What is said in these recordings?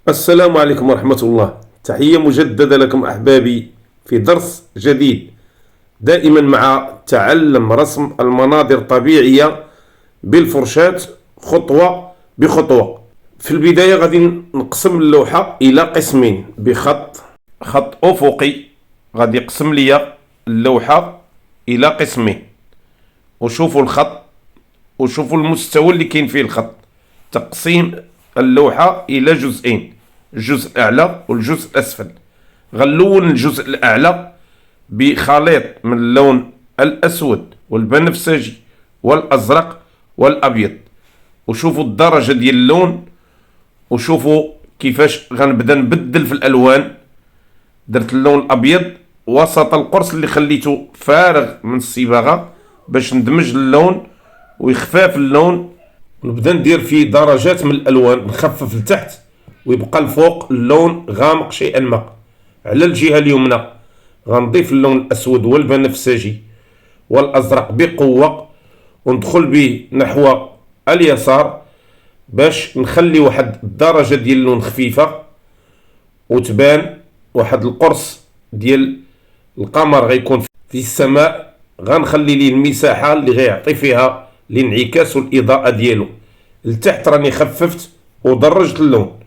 السلام عليكم ورحمة الله. تحية مجددة لكم أحبابي في درس جديد، دائما مع تعلم رسم المناظر الطبيعية بالفرشاة خطوة بخطوة. في البداية غادي نقسم اللوحة إلى قسمين خط أفقي، غادي يقسم لي اللوحة إلى قسمين. وشوفوا الخط وشوفوا المستوى اللي كاين فيه الخط. تقسيم اللوحة إلى جزئين، الجزء الأعلى والجزء الأسفل. غنلون الجزء الأعلى بخليط من اللون الأسود والبنفسجي والأزرق والأبيض. وشوفوا الدرجة ديال اللون، وشوفوا كيفاش غنبدا نبدل في الألوان. درت اللون الأبيض وسط القرص اللي خليته فارغ من الصباغة باش ندمج اللون ويخفاف اللون، ونبدا ندير فيه درجات من الالوان، نخفف لتحت ويبقى الفوق اللون غامق شيئا ما. على الجهه اليمنى غنضيف اللون الاسود والبنفسجي والازرق بقوه، وندخل به نحو اليسار باش نخلي واحد الدرجه ديال اللون خفيفه وتبان واحد القرص ديال القمر غيكون في السماء. غنخلي ليه المساحه اللي غيعطي فيها الانعكاس والاضاءه ديالو. لتحت راني خففت ودرجت اللون،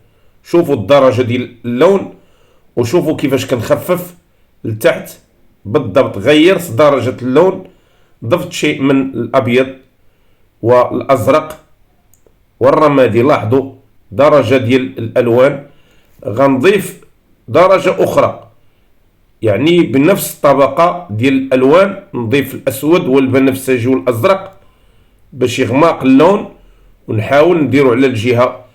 شوفوا الدرجه ديال اللون وشوفوا كيفاش كنخفف لتحت بالضبط. غيرت درجه اللون، ضفت شيء من الابيض والازرق والرمادي. لاحظوا درجه ديال الالوان. غنضيف درجه اخرى، يعني بنفس الطبقه ديال الالوان نضيف الاسود والبنفسجي والازرق باش يغمق اللون، ونحاول نديرو على الجهه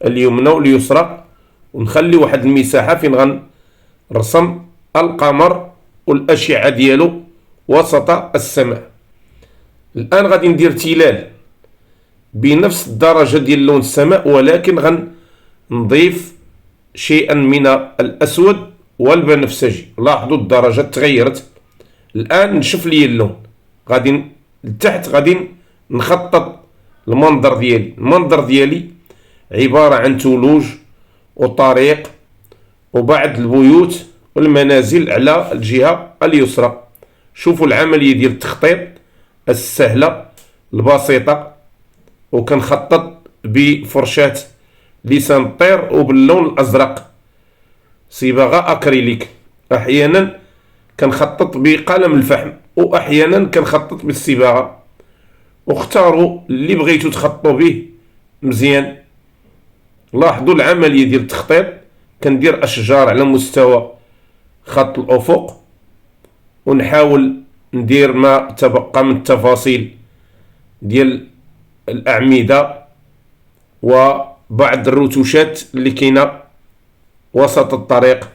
اليمنى واليسرى، ونخلي واحد المساحه فين غنرسم القمر والاشعه ديالو وسط السماء. الان غادي ندير تلال بنفس الدرجه ديال لون السماء، ولكن غنضيف شيئا من الاسود والبنفسجي. لاحظوا الدرجه تغيرت. الان نشوف لي اللون، غادي لتحت غادي نخطط المنظر ديالي عبارة عن ثلوج وطريق وبعض البيوت والمنازل على الجهة اليسرى. شوفوا العملية ديال التخطيط السهلة البسيطة، وكنخطط بفرشاة لسان الطير وباللون الأزرق، صباغة أكريليك. أحيانا كنخطط بقلم الفحم وأحيانا كنخطط بالصباغة، واختاروا اللي بغيتو تخططوا به مزيان. لاحظوا العمليه ديال التخطيط. كندير اشجار على مستوى خط الافق، ونحاول ندير ما تبقى من التفاصيل ديال الاعمده وبعض الرتوشات اللي كاينه وسط الطريق.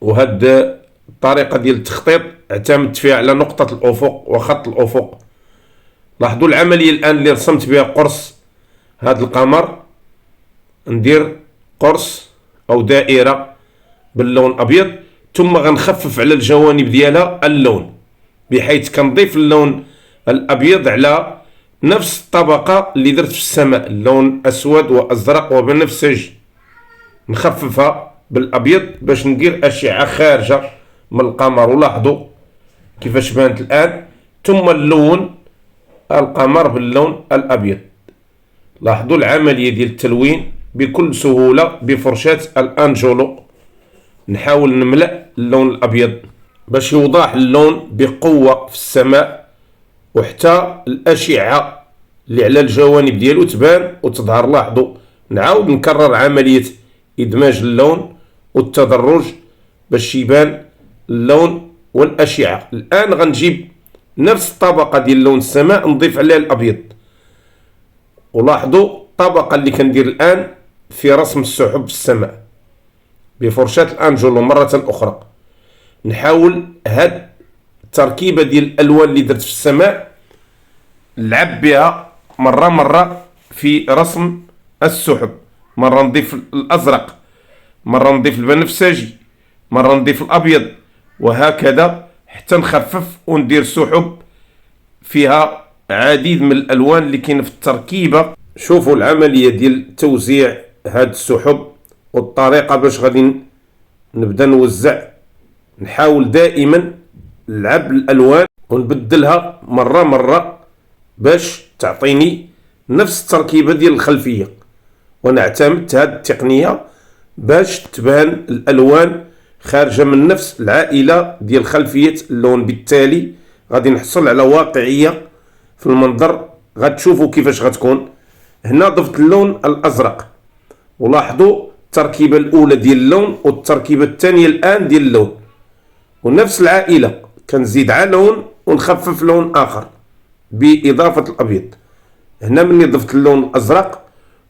وهاد الطريقه ديال التخطيط اعتمدت فيها على نقطه الافق وخط الافق. لاحظوا العمليه الان اللي رسمت بها قرص هذا القمر. ندير قرص او دائره باللون ابيض، ثم غنخفف على الجوانب ديالها اللون، بحيث كنضيف اللون الابيض على نفس الطبقه اللي درت في السماء، اللون اسود وازرق وبنفسجي. نخففها بالابيض باش ندير اشعه خارجه من القمر. ولاحظوا كيفاش بانت الان. ثم اللون القمر باللون الابيض. لاحظوا العمليه ديال التلوين بكل سهوله بفرشاه الانجولو. نحاول نملا اللون الابيض باش يوضح اللون بقوه في السماء، وحتى الاشعه اللي على الجوانب ديالو تبان وتظهر. لاحظوا نعاود نكرر عمليه ادماج اللون والتدرج باش يبان اللون والاشعه. الان غنجيب نفس الطبقه ديال لون السماء نضيف عليها الابيض. ولاحظوا الطبقه اللي كندير الان في رسم السحب في السماء بفرشاه الانجولو مره اخرى. نحاول هاد التركيبه ديال الالوان اللي درت في السماء نلعب بها مره في رسم السحب. مره نضيف الازرق، مره نضيف البنفسجي، مره نضيف الابيض، وهكذا حتى نخفف وندير سحب فيها عديد من الالوان اللي كاينه في التركيبه. شوفوا العمليه ديال توزيع هاد السحب والطريقة باش غادي نبدا نوزع. نحاول دائما نلعب الالوان ونبدلها مرة باش تعطيني نفس التركيبة ديال الخلفية، وانا اعتمدت هذه التقنية باش تبان الالوان خارجة من نفس العائلة ديال خلفية اللون. بالتالي غادي نحصل على واقعية في المنظر. غتشوفوا كيفاش غتكون. هنا ضفت اللون الازرق، ولاحظوا التركيبة الاولى ديال اللون والتركيبة الثانية الان ديال اللون، ونفس العائلة كنزيد على لون ونخفف لون اخر باضافة الابيض. هنا مني ضفت اللون الازرق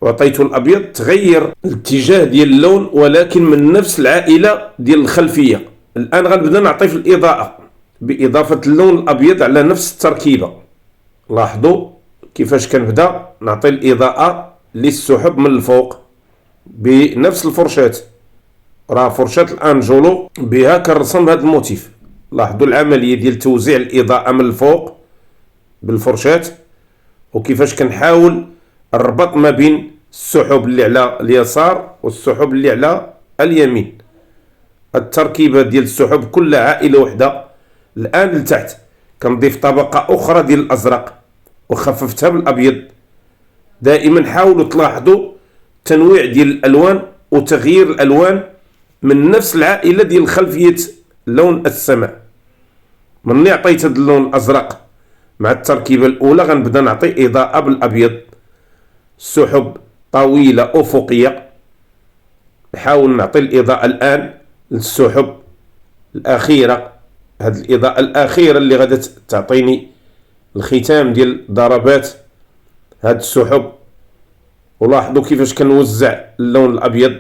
وعطيته الابيض تغير الاتجاه ديال اللون، ولكن من نفس العائلة ديال الخلفية. الان غنبدا نعطي في الاضاءة باضافة اللون الابيض على نفس التركيبة. لاحظوا كيفاش كنبدا نعطي الاضاءة للسحب من الفوق بنفس الفرشاة. راه فرشاة الانجولو بها كنرسم هذا الموتيف. لاحظوا العملية ديال توزيع الاضاءة من الفوق بالفرشاة، وكيفاش كنحاول الربط ما بين السحب اللي على اليسار والسحب اللي على اليمين. التركيبة ديال السحب كلها عائلة وحدة. الآن لتحت كنضيف طبقة أخرى ديال الأزرق وخففتها بالأبيض. دائما حاولوا تلاحظوا التنويع ديال الألوان وتغيير الألوان من نفس العائلة ديال خلفية لون السماء. مني عطيت هذا اللون الأزرق مع التركيبة الأولى غنبدا نعطي إضاءة بالأبيض. سحب طويلة أفقية. نحاول نعطي الإضاءة الآن للسحب الأخيرة. هذه الإضاءة الأخيرة اللي غادي تعطيني الختام ديال ضربات هاد السحب. ولاحظوا كيفاش كنوزع اللون الأبيض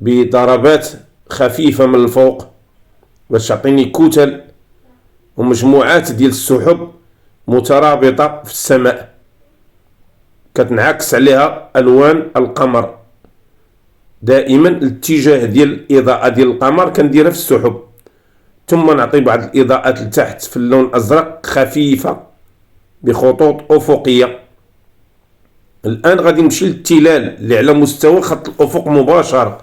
بضربات خفيفة من الفوق باش تعطيني كتل ومجموعات ديال السحب مترابطة في السماء كتنعكس عليها ألوان القمر. دائما الاتجاه ديال الإضاءة ديال القمر كنديرها في السحب، ثم نعطي بعض الإضاءات لتحت في اللون الأزرق خفيفة بخطوط أفقية. الآن غادي نمشي للتلال اللي على مستوى خط الأفق مباشرة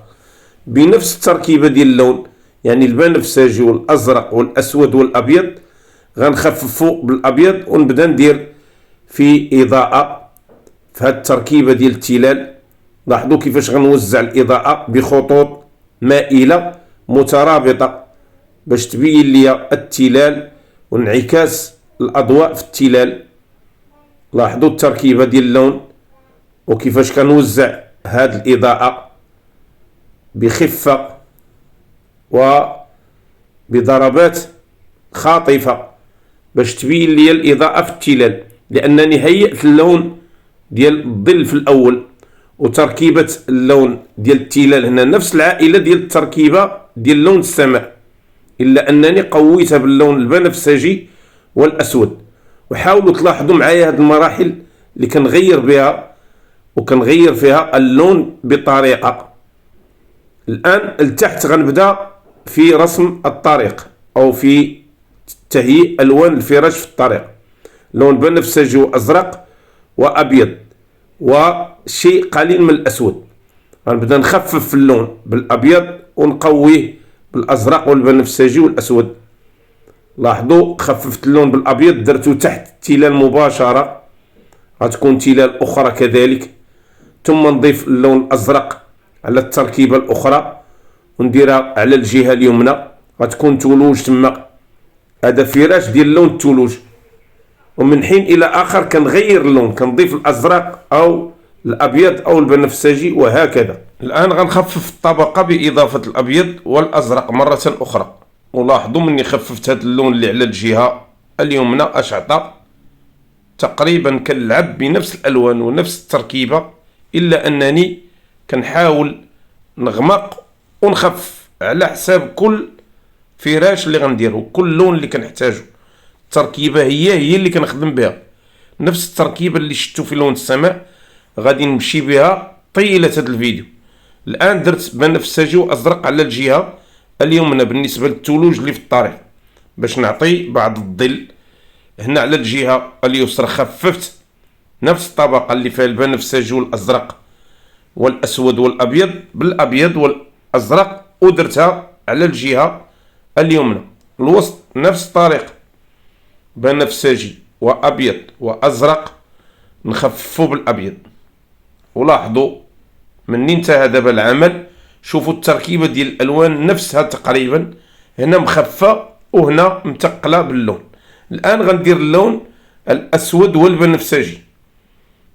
بنفس التركيبة ديال اللون، يعني البنفسجي والأزرق والأسود والأبيض. غنخففو بالأبيض ونبدا ندير في إضاءة في هاد التركيبة ديال التلال. لاحظوا كيفاش غنوزع الإضاءة بخطوط مائلة مترابطة باش تبين لي التلال وانعكاس الأضواء في التلال. لاحظوا التركيبة ديال اللون وكيفاش كنوزع هاد الإضاءة بخفة وبضربات خاطفة باش تبين لي الإضاءة في التلال، لأنني هيئت اللون ديال الظل في الأول وتركيبة اللون ديال التلال هنا نفس العائلة ديال التركيبة ديال لون السماء، إلا أنني قويتها باللون البنفسجي والأسود. وحاولوا تلاحظوا معايا هذه المراحل اللي كنغير بها وكنغير فيها اللون بطريقة. الآن لتحت غنبدا في رسم الطريق أو في تهيئ ألوان الفراش في الطريق. لون بنفسجي وأزرق وأبيض وشيء قليل من الأسود. غنبدا نخفف في اللون بالأبيض ونقويه بالأزرق والبنفسجي والأسود. لاحظوا خففت اللون بالأبيض درته تحت التلال مباشرة، غتكون تلال أخرى كذلك. ثم نضيف اللون الأزرق على التركيبة الأخرى ونديرها على الجهة اليمنى، غتكون تولوج تما. هذا فراش ديال اللون التولوج. ومن حين إلى آخر كنغير اللون، كنضيف الأزرق أو الأبيض أو البنفسجي وهكذا. الآن غنخفف الطبقة بإضافة الأبيض والأزرق مرة أخرى. ولاحظوا مني خففت هذا اللون اللي على الجهة اليمنى اش عطى. تقريبا كنلعب بنفس الألوان ونفس التركيبة، إلا أنني كنحاول نغمق ونخفف على حساب كل فراش اللي غنديرو، كل لون اللي كنحتاجو. التركيبة هي اللي كنخدم بها، نفس التركيبة اللي شفتو في لون السماء غادي نمشي بها طيلة هذا الفيديو. الآن درت بنفسجي وأزرق على الجهة اليمنى بالنسبة للثلوج اللي في الطريق باش نعطي بعض الظل. هنا على الجهة اليسرى خففت نفس الطبقة اللي فيها البنفسجي والأزرق والأسود والأبيض بالأبيض والأزرق، ودرتها على الجهة اليمنى. الوسط نفس الطريقة، بنفسجي وأبيض وأزرق نخففو بالأبيض. ولاحظوا منين انتهى دابا العمل، شوفوا التركيبة ديال الألوان نفسها تقريبا، هنا مخفة وهنا متقلة باللون. الآن غندير اللون الأسود والبنفسجي،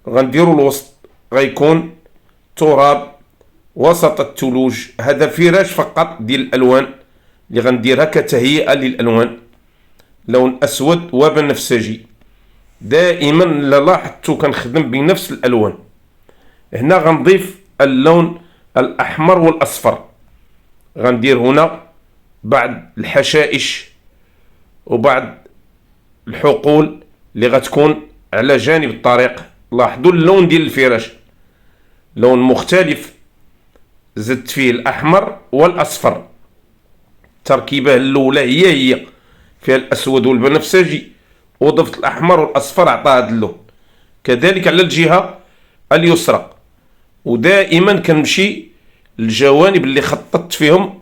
غنديرو الوسط غيكون تراب وسط الثلوج. هذا فراش فقط ديال الألوان اللي غنديرها كتهيئة للألوان، لون أسود وبنفسجي. دائما لاحظتو كنخدم بنفس الألوان. هنا غنضيف اللون الأحمر والأصفر، غندير هنا بعض الحشائش وبعض الحقول اللي غتكون على جانب الطريق. لاحظوا اللون ديال الفراش لون مختلف، زدت فيه الأحمر والأصفر. التركيبة الأولى هي فيها الأسود والبنفسجي، وضفت الأحمر والأصفر عطى هذا اللون. كذلك على الجهة اليسرى، ودائما كنمشي الجوانب اللي خططت فيهم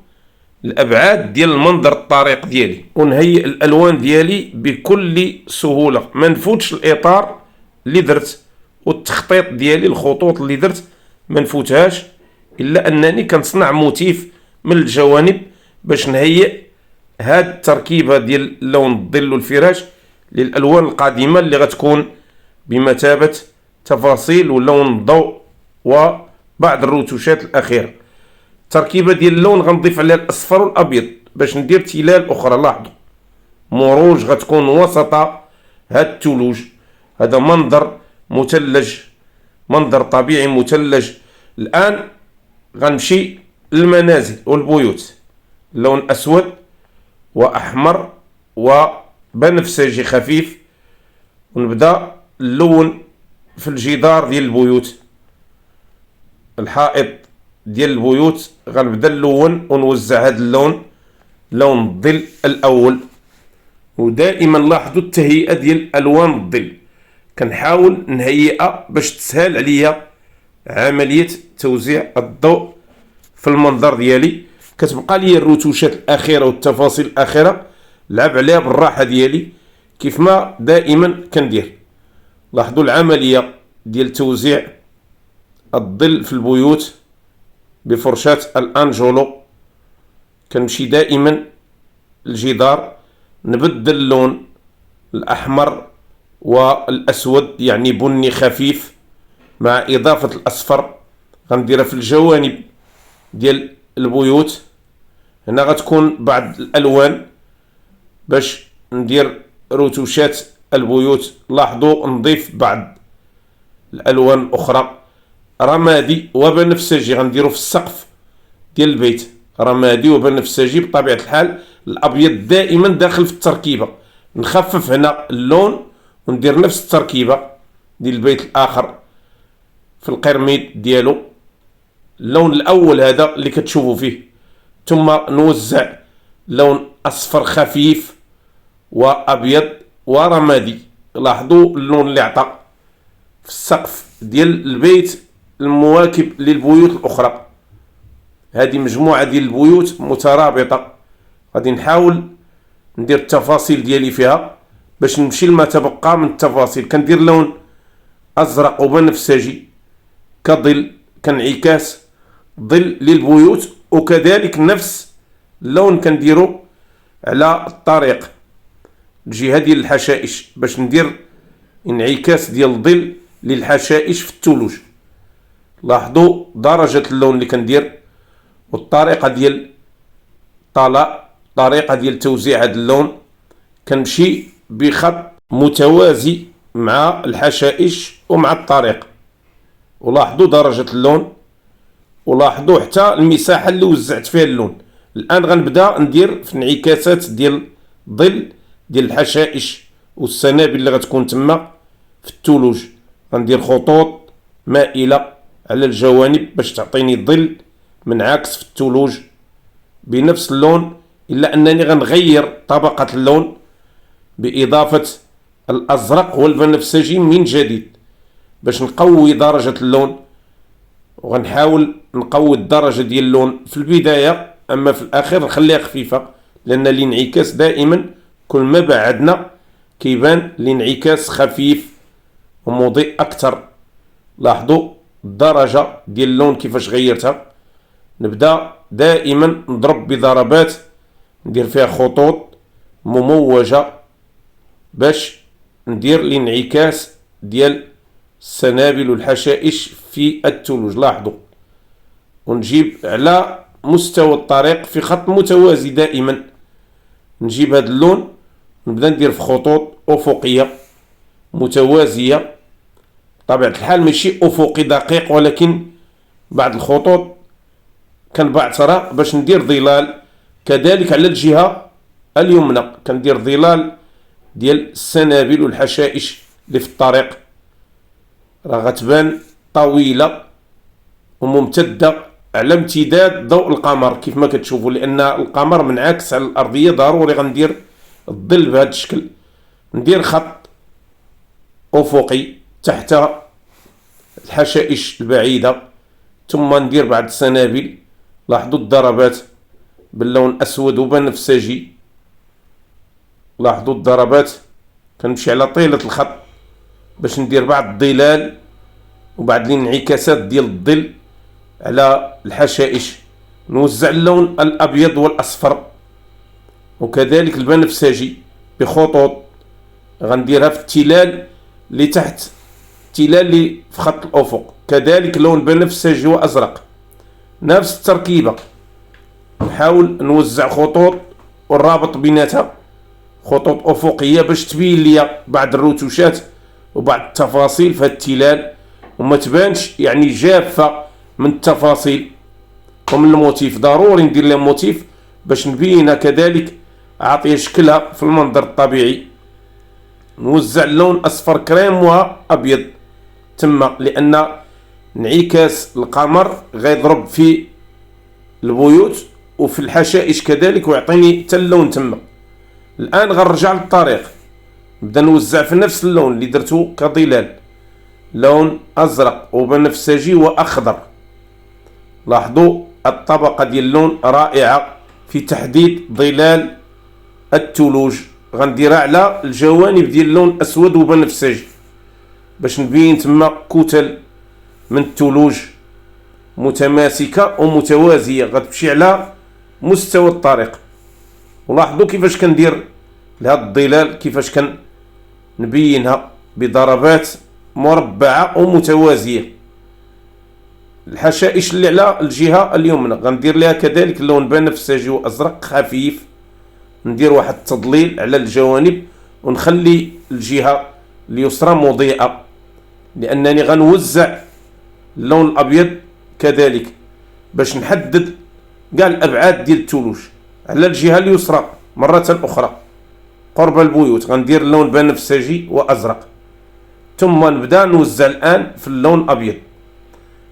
الابعاد ديال المنظر الطريق ديالي، ونهيئ الالوان ديالي بكل سهوله، ما نفوتش الاطار اللي درت، والتخطيط ديالي الخطوط اللي درت ما نفوتهاش، الا انني كنصنع موتيف من الجوانب باش نهيئ هاد التركيبه ديال لون الظل والفراش للالوان القادمه اللي غتكون بمثابه تفاصيل ولون الضوء وبعض الرتوشات الاخيره. التركيبه ديال اللون غنضيف عليها الاصفر والابيض باش ندير تلال اخرى. لاحظوا مروج غتكون وسط هاد الثلوج. هذا منظر مثلج، منظر طبيعي مثلج. الان غنمشي للمنازل والبيوت، لون اسود واحمر وبنفسجي خفيف، ونبدا نلون في الجدار ديال البيوت، الحائط ديال البيوت غنبدا نلون ونوزع هذا اللون، لون الظل الاول. ودائما لاحظوا التهيئه ديال الوان الظل، كنحاول نهيئها باش تسهل عليا عمليه توزيع الضوء في المنظر ديالي. كتبقى لي الرتوشات الاخيره والتفاصيل الاخيره لعب عليها بالراحه ديالي كيف ما دائما كندير. لاحظوا العمليه ديال توزيع الظل في البيوت بفرشاة الأنجولو. كنمشي دائما الجدار نبدل اللون الأحمر والأسود، يعني بني خفيف، مع إضافة الأصفر غنديرها في الجوانب ديال البيوت. هنا غتكون بعض الألوان باش ندير رتوشات البيوت. لاحظوا نضيف بعض الألوان الأخرى، رمادي وبنفسجي غنديرو في السقف ديال البيت، رمادي وبنفسجي بطبيعة الحال. الأبيض دائما داخل في التركيبة، نخفف هنا اللون وندير نفس التركيبة ديال البيت الآخر في القرميد ديالو، اللون الأول هذا اللي كتشوفوا فيه، ثم نوزع لون أصفر خفيف وأبيض ورمادي. لاحظوا اللون اللي عطى في السقف ديال البيت المواكب للبيوت الأخرى. هذه مجموعة ديال البيوت مترابطة، غادي نحاول ندير التفاصيل ديالي فيها باش نمشي لما تبقى من التفاصيل. كندير لون أزرق وبنفسجي كظل، كانعكاس ظل للبيوت، وكذلك نفس اللون كنديرو على الطريق الجهة ديال الحشائش باش ندير انعكاس ديال الظل للحشائش في الثلوج. لاحظوا درجة اللون اللي كندير والطريقة ديال طريقة ديال توزيع هذا اللون. كنمشي بخط متوازي مع الحشائش ومع الطريق، ولاحظوا درجة اللون، ولاحظوا حتى المساحة اللي وزعت فيها اللون. الآن غنبدا ندير في انعكاسات ديال ظل ديال الحشائش والسنابل اللي غتكون تما في الثلوج. غندير خطوط مائلة على الجوانب باش تعطيني ظل منعكس في الثلوج بنفس اللون، إلا أنني غنغير طبقة اللون بإضافة الأزرق والبنفسجي من جديد باش نقوي درجة اللون وغنحاول نقوي الدرجة ديال اللون في البداية، اما في الاخير نخليها خفيفة، لان الانعكاس دائما كل ما بعدنا كيبان الانعكاس خفيف ومضيء اكثر. لاحظوا الدرجة ديال اللون كيفاش غيرتها. نبدا دائما نضرب بضربات، ندير فيها خطوط مموجة باش ندير الانعكاس ديال السنابل والحشائش في الثلوج. لاحظوا، ونجيب على مستوى الطريق في خط متوازي دائما، نجيب هذا اللون نبدا ندير في خطوط افقيه متوازيه، بطبيعه الحال ماشي افقي دقيق، ولكن بعض الخطوط كنبعثرها باش ندير ظلال. كذلك على الجهه اليمنى كندير ظلال ديال السنابل والحشائش اللي في الطريق، راه غتبان طويله وممتده على امتداد ضوء القمر كيف ما كتشوفوا، لان القمر منعكس على الارضيه، ضروري غندير الظل بهذا الشكل. ندير خط افقي تحت الحشائش البعيده، ثم ندير بعض السنابل. لاحظوا الضربات باللون اسود وبنفسجي، لاحظوا الضربات كنمشي على طيله الخط باش ندير بعض الظلال وبعض الانعكاسات ديال الظل على الحشائش. نوزع اللون الابيض والاصفر وكذلك البنفسجي بخطوط غنديرها في التلال اللي تحت، التلال اللي في خط الافق، كذلك لون بنفسجي وازرق، نفس التركيبه. نحاول نوزع خطوط والرابط بيناتها خطوط افقيه باش تبين لي بعض الرتوشات وبعض التفاصيل في التلال وما تبانش يعني جافه من التفاصيل ومن الموتيف. ضروري ندير لها موتيف باش نبينها، كذلك اعطيها شكلها في المنظر الطبيعي. نوزع اللون اصفر كريم وابيض تما، لان انعكاس القمر غيضرب في البيوت وفي الحشائش كذلك ويعطيني حتى اللون تما. الان غنرجع للطريق، نبدا نوزع في نفس اللون اللي درته كظلال، لون ازرق وبنفسجي واخضر. لاحظوا الطبقه ديال اللون رائعه في تحديد ظلال الثلوج. غنديرها على الجوانب ديال اللون اسود وبنفسجي باش نبين تما كتل من الثلوج متماسكه ومتوازيه غتمشي على مستوى الطريق. ولاحظوا كيفاش كندير لهاد الظلال، كيفاش كنبينها بضربات مربعه ومتوازيه. الحشائش اللي على الجهه اليمنى غندير لها كذلك اللون بنفسجي وازرق خفيف، ندير واحد التضليل على الجوانب ونخلي الجهه اليسرى مضيئه، لانني غنوزع اللون الابيض كذلك باش نحدد كاع الابعاد ديال الثلوج. على الجهه اليسرى مره اخرى قرب البيوت غندير اللون بنفسجي وازرق، ثم نبدا نوزع الان في اللون الابيض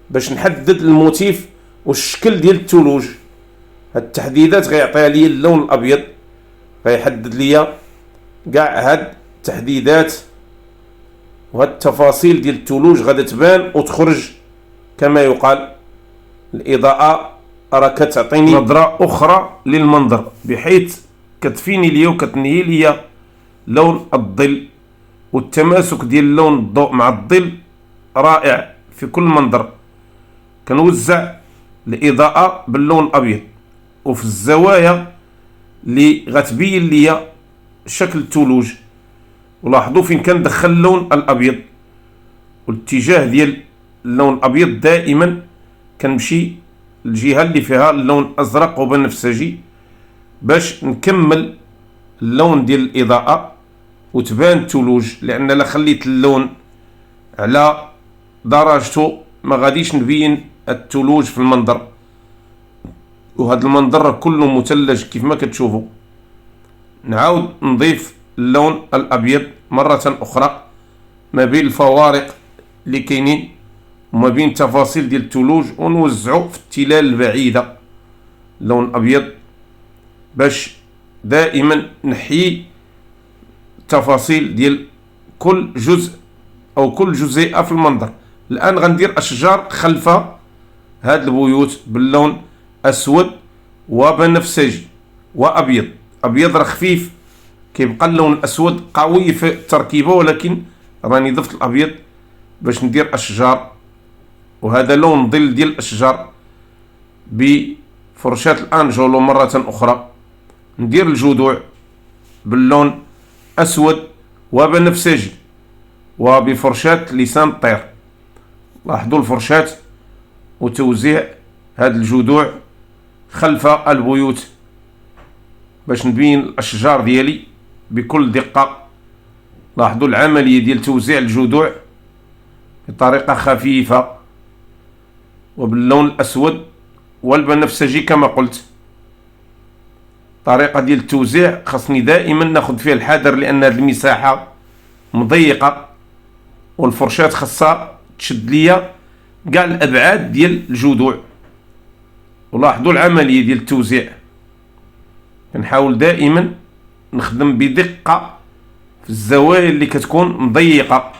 باش نحدد الموتيف والشكل ديال الثلوج. هاد التحديدات غيعطيها لي اللون الابيض، غيحدد لي كاع هاد التحديدات وهاد التفاصيل ديال الثلوج غادا تبان وتخرج كما يقال. الاضاءه راه كتعطيني نظره اخرى للمنظر، بحيث كتفيني ليا وكتنهي ليا لون الظل، والتماسك ديال لون الضوء مع الظل رائع في كل منظر. كنوزع الاضاءه باللون الابيض وفي الزوايا اللي غتبين ليا شكل الثلوج. ولاحظوا فين كندخل اللون الابيض، والاتجاه ديال اللون الابيض دائما كنمشي الجهه اللي فيها اللون ازرق وبنفسجي باش نكمل اللون ديال الاضاءه وتبان الثلوج. لان لا خليت اللون على درجته ما غاديش نبين الثلوج في المنظر، وهذا المنظر كله مثلج كيف ما كتشوفوا. نعاود نضيف اللون الابيض مره اخرى ما بين الفوارق اللي كاينين وما بين تفاصيل ديال الثلوج، ونوزعو في التلال البعيده اللون الابيض باش دائما نحيي التفاصيل ديال كل جزء او كل جزيئه في المنظر. الان غندير اشجار خلف هاد البيوت باللون اسود وبنفسجي وابيض. ابيض راه خفيف، كيبقى اللون الاسود قوي في التركيبه، ولكن راني ضفت الابيض باش ندير اشجار، وهذا لون ظل ديال الاشجار. بفرشاة الانجولو مرة اخرى ندير الجذوع باللون اسود وبنفسجي، وبفرشاة لسان الطير. لاحظوا الفرشاة وتوزيع هاد الجذوع خلف البيوت باش نبين الاشجار ديالي بكل دقة. لاحظوا العملية ديال توزيع الجذوع بطريقة خفيفة وباللون الاسود والبنفسجي كما قلت. طريقة ديال التوزيع خاصني دائما ناخذ فيها الحذر، لان هذه المساحة مضيقة والفرشاة خاصها تشد ليا كاع الابعاد ديال الجذوع. ولاحظوا العملية ديال التوزيع، كنحاول دائما نخدم بدقة في الزوايا اللي كتكون مضيقة.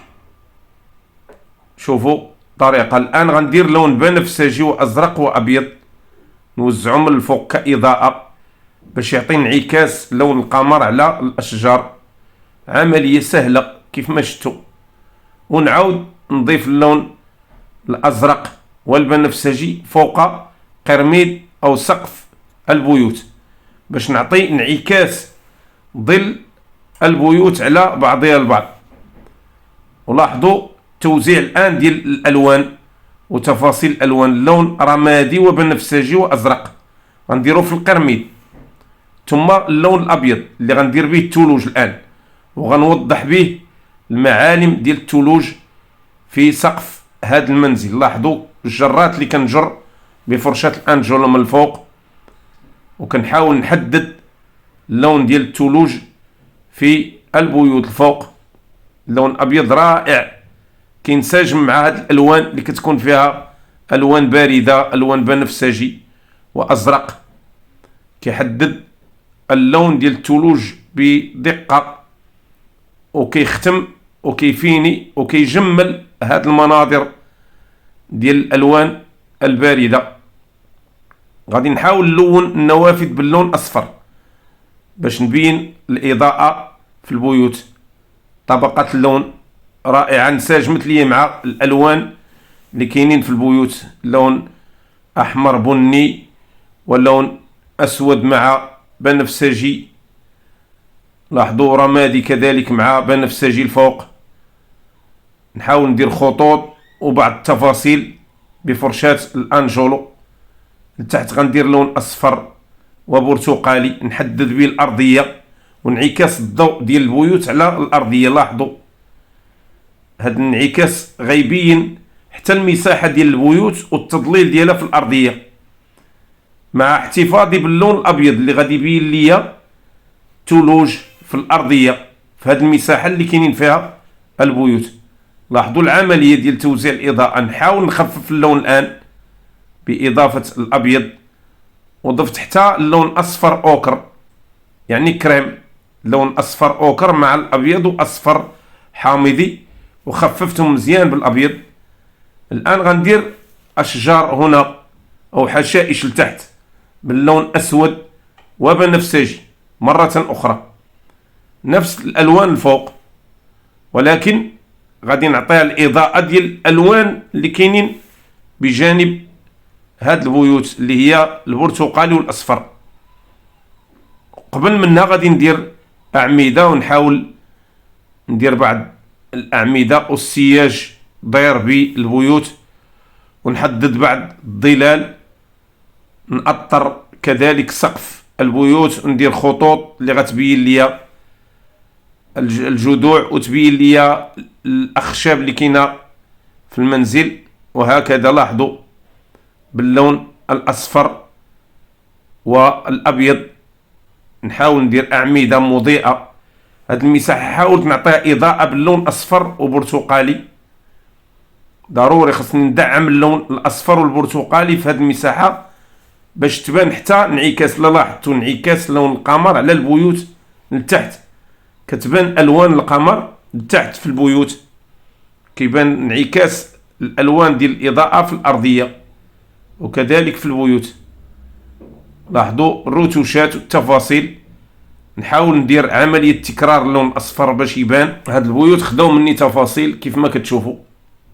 شوفوا الطريقة. الآن غندير لون بنفسجي وأزرق وأبيض، نوزعهم من الفوق كإضاءة باش يعطي انعكاس لون القمر على الأشجار. عملية سهلة كيف ما شفتوا. ونعاود نضيف اللون الأزرق والبنفسجي فوق قرميد أو سقف البيوت باش نعطي انعكاس ظل البيوت على بعضها البعض. ولاحظوا توزيع الآن ديال الألوان وتفاصيل الألوان، لون رمادي وبنفسجي وأزرق غنديرو في القرميد، ثم اللون الأبيض اللي غندير به الثلوج الآن، وغنوضح به المعالم ديال الثلوج في سقف هذا المنزل. لاحظوا الجرات اللي كنجر بفرشاة الأنجولو من الفوق، وكنحاول نحدد اللون ديال الثلوج في البيوت الفوق. لون أبيض رائع كينسجم مع هاد الالوان اللي كتكون فيها الوان بارده، الوان بنفسجي وازرق، كيحدد اللون ديال الثلوج بدقه، وكيختم وكيفيني وكيجمل هاد المناظر ديال الالوان البارده. غادي نحاول نلون النوافذ باللون اصفر باش نبين الاضاءه في البيوت. طبقه اللون رائعة انسجمت لي مع الألوان اللي كاينين في البيوت، لون أحمر بني ولون أسود مع بنفسجي. لاحظوا رمادي كذلك مع بنفسجي الفوق. نحاول ندير خطوط وبعض التفاصيل بفرشاة الأنجولو. لتحت غندير لون أصفر وبرتقالي نحدد به الأرضية وانعكاس الضوء ديال البيوت على الأرضية. لاحظوا هذا الانعكاس غيبين حتى المساحة ديال البيوت والتضليل ديالها في الأرضية، مع احتفاظي باللون الأبيض اللي غادي يبين ليا ثلوج في الأرضية في هذه المساحة اللي كاينين فيها البيوت. لاحظوا العملية ديال توزيع الإضاءة. نحاول نخفف اللون الآن بإضافة الأبيض، وضفت حتى اللون أصفر أوكر يعني كريم، لون أصفر أوكر مع الأبيض وأصفر حامضي، وخففتهم مزيان بالابيض. الان غندير اشجار هنا او حشائش لتحت باللون اسود وبنفسجي مره اخرى، نفس الالوان الفوق، ولكن غادي نعطيها الاضاءه ديال الالوان اللي كاينين بجانب هاد البيوت اللي هي البرتقالي والاصفر. قبل منها غادي ندير اعمده، ونحاول ندير بعض الأعمدة والسياج داير بالبيوت، ونحدد بعض الظلال، نأطر كذلك سقف البيوت، وندير خطوط اللي غتبين ليا الجذوع وتبين ليا الأخشاب اللي كاينة في المنزل. وهكذا لاحظوا باللون الأصفر والأبيض نحاول ندير أعمدة مضيئة. هاد المساحة حاولت نعطيها إضاءة باللون أصفر وبرتقالي، ضروري خصني ندعم اللون الأصفر والبرتقالي في هاد المساحة باش تبان حتى انعكاس. لا لاحظتوا انعكاس لون القمر على البيوت لتحت، كتبان ألوان القمر لتحت في البيوت، كيبان انعكاس الألوان ديال الإضاءة في الأرضية. وكذلك في البيوت. لاحظوا الرتوشات والتفاصيل. نحاول ندير عملية تكرار اللون الأصفر باش يبان. هاد البيوت خداو مني تفاصيل كيف ما كتشوفوا،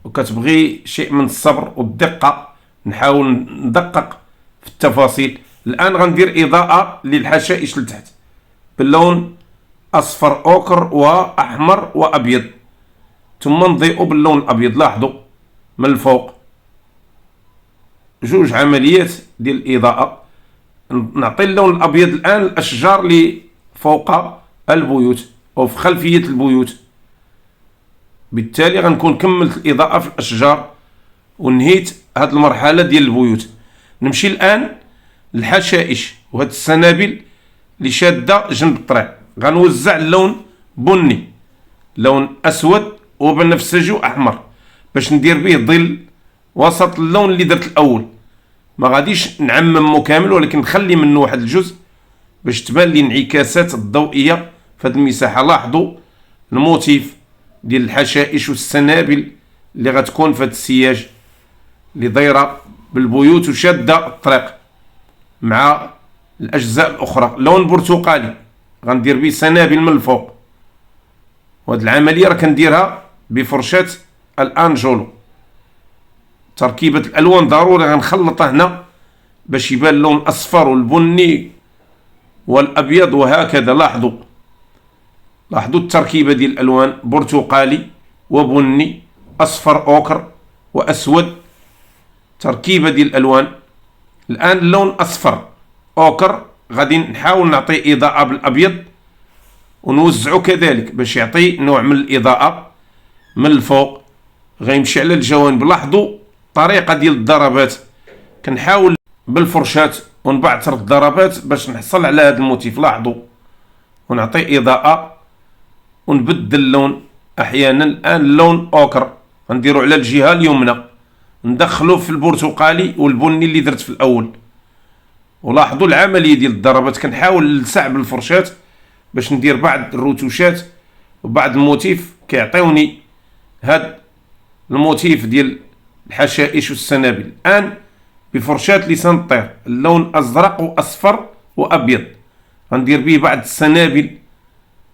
وكتبغي شيء من الصبر والدقة. نحاول ندقق في التفاصيل. الآن غندير إضاءة للحشائش لتحت باللون أصفر أوكر وأحمر وأبيض، ثم نضيئو باللون الأبيض. لاحظوا من الفوق جوج عمليات ديال الإضاءة. نعطي اللون الأبيض الآن الأشجار اللي فوق البيوت أو في خلفية البيوت، بالتالي غنكون كملت الإضاءة في الأشجار ونهيت هاد المرحلة ديال البيوت. نمشي الآن للحشائش وهاد السنابل اللي شادة جنب الطريق. غنوزع اللون بني، لون أسود وبنفسجي وأحمر باش ندير به ظل وسط اللون اللي درت الأول. ما غاديش نعممو كامل، ولكن نخلي منه واحد الجزء باش تبان لي انعكاسات الضوئية في هاد المساحة. لاحظوا الموتيف ديال الحشائش والسنابل اللي غتكون في هاد السياج اللي دايرة بالبيوت وشادة الطريق مع الأجزاء الأخرى. لون برتقالي غندير به سنابل من الفوق، وهاد العملية راه كنديرها بفرشاة الأنجولو. تركيبة الألوان ضروري غنخلطها هنا باش يبان اللون الأصفر والبني والأبيض وهكذا. لاحظوا التركيبة ديال الألوان: برتقالي وبني، أصفر أوكر وأسود. تركيبة ديال الألوان. الآن اللون أصفر أوكر غادي نحاول نعطي إضاءة بالأبيض ونوزعو كذلك باش يعطي نوع من الإضاءة من الفوق، غيمشي على الجوانب. لاحظوا الطريقة ديال الضربات، كنحاول بالفرشاة ونبعثر الضربات باش نحصل على هذا الموتيف. لاحظوا ونعطي إضاءة ونبدل اللون أحيانا. الآن اللون أوكر غنديرو على الجهة اليمنى، ندخلو في البرتقالي والبني اللي درت في الأول. ولاحظوا العملية ديال الضربات، كنحاول نلسع بالفرشاة باش ندير بعض الرتوشات وبعض الموتيف كيعطيوني هاد الموتيف ديال الحشائش والسنابل. الآن بفرشاة لسان الطير اللون أزرق وأصفر وأبيض غندير به بعض السنابل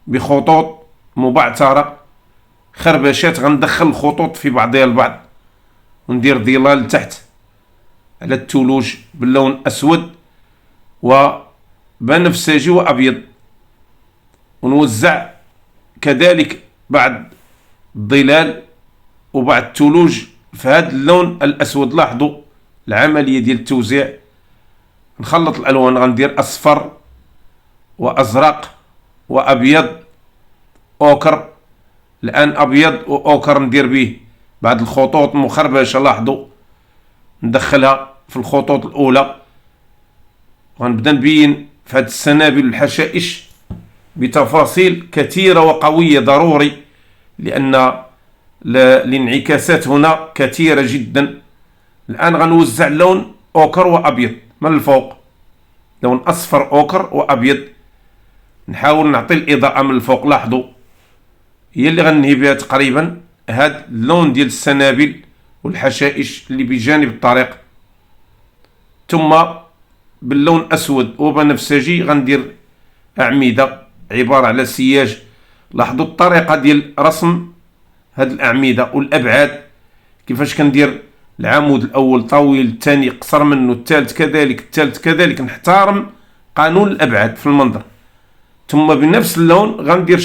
بخطوط مبعثرة، خربشات. غندخل الخطوط في بعضها البعض وندير ظلال تحت على الثلوج باللون أسود وبنفسجي وأبيض، ونوزع كذلك بعض الظلال وبعض الثلوج في هذا اللون الأسود. لاحظوا العملية ديال التوزيع. نخلط الألوان، غندير أصفر وأزرق وأبيض أوكر. الآن أبيض وأوكر ندير به بعض الخطوط مخربشة. لاحظوا ندخلها في الخطوط الأولى، وغنبدا نبين في هذه السنابل والحشائش بتفاصيل كثيرة وقوية ضروري، لأن الانعكاسات هنا كثيرة جدا. الآن غنوزع لون أوكر وأبيض من الفوق، لون أصفر أوكر وأبيض. نحاول نعطي الإضاءة من الفوق. لاحظوا هي اللي غنهي بها تقريبا هاد اللون ديال السنابل والحشائش اللي بجانب الطريق. ثم باللون أسود وبنفسجي غندير أعمدة عبارة على سياج. لاحظوا الطريقة ديال رسم هاد الأعمدة والأبعاد، كيفاش كندير العمود الأول طويل، الثاني قصر منه، الثالث كذلك، الثالث كذلك. نحترم قانون الأبعاد في المنظر. ثم بنفس اللون غندير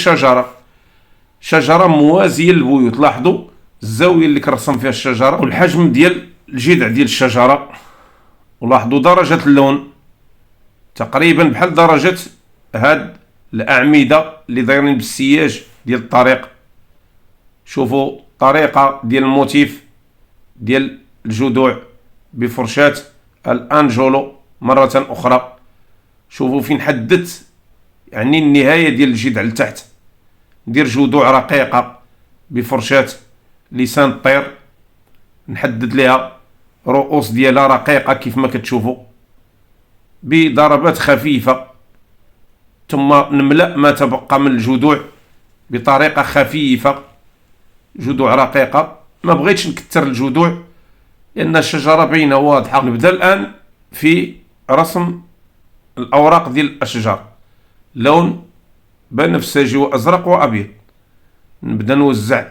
شجرة موازية للبيوت. لاحظوا الزاوية اللي كنرسم فيها الشجرة والحجم ديال الجذع ديال الشجرة. ولاحظوا درجة اللون تقريبا بحال درجة هاد الأعمدة اللي دايرين بالسياج ديال الطريق. شوفوا طريقة ديال الموتيف ديال الجذوع بفرشاة الأنجولو مرة أخرى. شوفوا فين حددت يعني النهاية ديال الجذع لتحت. ندير جذوع رقيقة بفرشاة لسان الطير، نحدد لها رؤوس ديالها رقيقة كيف ما كتشوفوا بضربات خفيفة. ثم نملأ ما تبقى من الجذوع بطريقة خفيفة، جذوع رقيقة. ما بغيتش نكتر الجذوع لأن الشجرة باينة واضحة. نبدأ الآن في رسم الأوراق ديال الأشجار، لون بنفسجي وأزرق وأبيض. نبدأ نوزع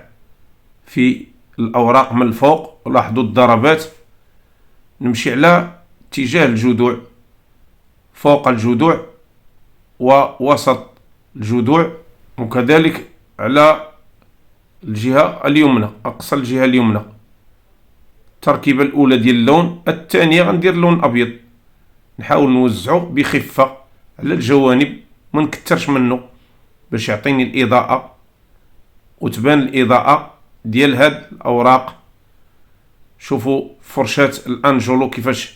في الأوراق من الفوق، لاحظوا الضربات. نمشي على اتجاه الجذوع، فوق الجذوع ووسط الجذوع، وكذلك على الجهة اليمنى، أقصى الجهة اليمنى. التركيبة الأولى ديال اللون، الثانية غندير لون أبيض. نحاول نوزعه بخفة على الجوانب، ما نكترش منه باش يعطيني الإضاءة وتبان الإضاءة ديال هاد الأوراق. شوفوا فرشاة الأنجلو كيفاش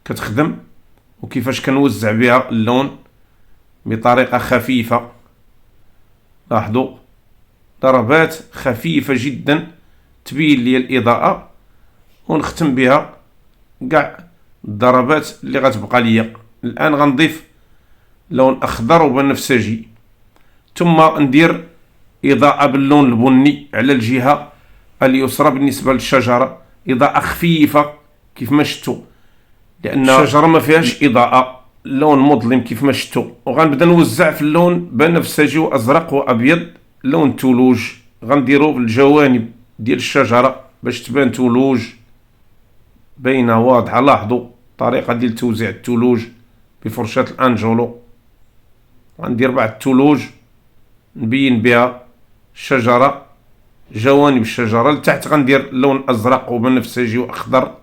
كتخدم وكيفاش كنوزع بها اللون بطريقة خفيفة. لاحظوا ضربات خفيفة جدا تبين لي الإضاءة، ونختم بها كاع الضربات اللي غتبقى ليا. الآن غنضيف لون أخضر وبنفسجي، ثم ندير إضاءة باللون البني على الجهة اليسرى بالنسبة للشجرة، إضاءة خفيفة كيف ما شفتوا، لأن الشجرة ما فيهاش إضاءة، لون مظلم كيف ما شفتوا. وغنبدا نوزع في اللون بنفسجي وأزرق وأبيض، لون ثلوج غنديرو في الجوانب ديال الشجرة باش تبان ثلوج باينة واضحة. لاحظوا الطريقة ديال توزيع الثلوج بفرشاة الأنجلو. غندير بعض الثلوج نبين بها الشجرة، جوانب الشجرة. لتحت غندير لون أزرق وبنفسجي وأخضر،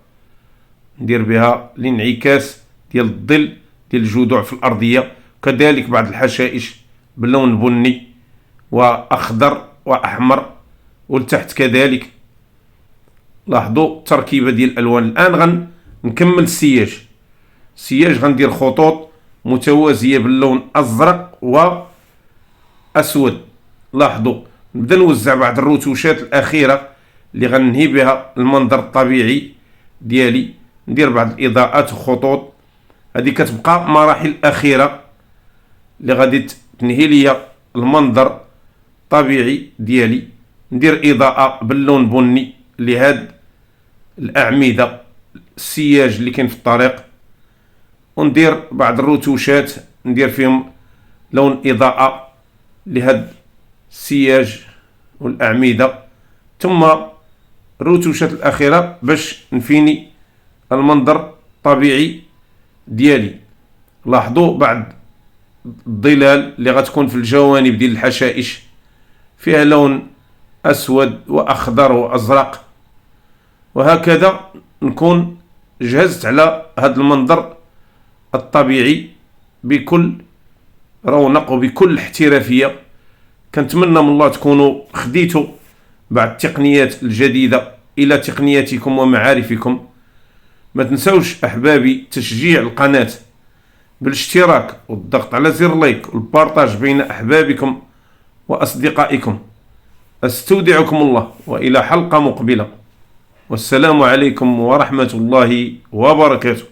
ندير بها الانعكاس ديال الظل ديال الجذوع في الأرضية. كذلك بعض الحشائش باللون بني وأخضر وأحمر، ولتحت كذلك. لاحظوا التركيبة ديال الألوان. الآن غنكمل السياج. السياج غندير خطوط متوازية باللون أزرق وأسود. لاحظوا نبدأ نوزع بعض الرتوشات الأخيرة اللي غننهي بها المنظر الطبيعي ديالي. ندير بعض الإضاءات وخطوط، هذه كتبقى مراحل أخيرة اللي غادي تنهي لي المنظر الطبيعي ديالي. ندير إضاءة باللون بني لهاد الأعمدة السياج اللي كاين في الطريق، وندير بعض الرتوشات ندير فيهم لون إضاءة لهاد السياج والأعمدة، ثم الرتوشات الأخيرة باش نفيني المنظر الطبيعي ديالي. لاحظوا بعض الظلال اللي غتكون في الجوانب ديال الحشائش فيها لون أسود وأخضر وأزرق، وهكذا نكون جهزت على هذا المنظر الطبيعي بكل رونق وبكل احترافية. كنتمنى من الله تكونوا خديتوا بعض التقنيات الجديدة إلى تقنياتكم ومعارفكم. ما تنسوش أحبابي تشجيع القناة بالاشتراك والضغط على زر لايك والبارطاج بين أحبابكم وأصدقائكم. أستودعكم الله وإلى حلقة مقبلة، والسلام عليكم ورحمة الله وبركاته.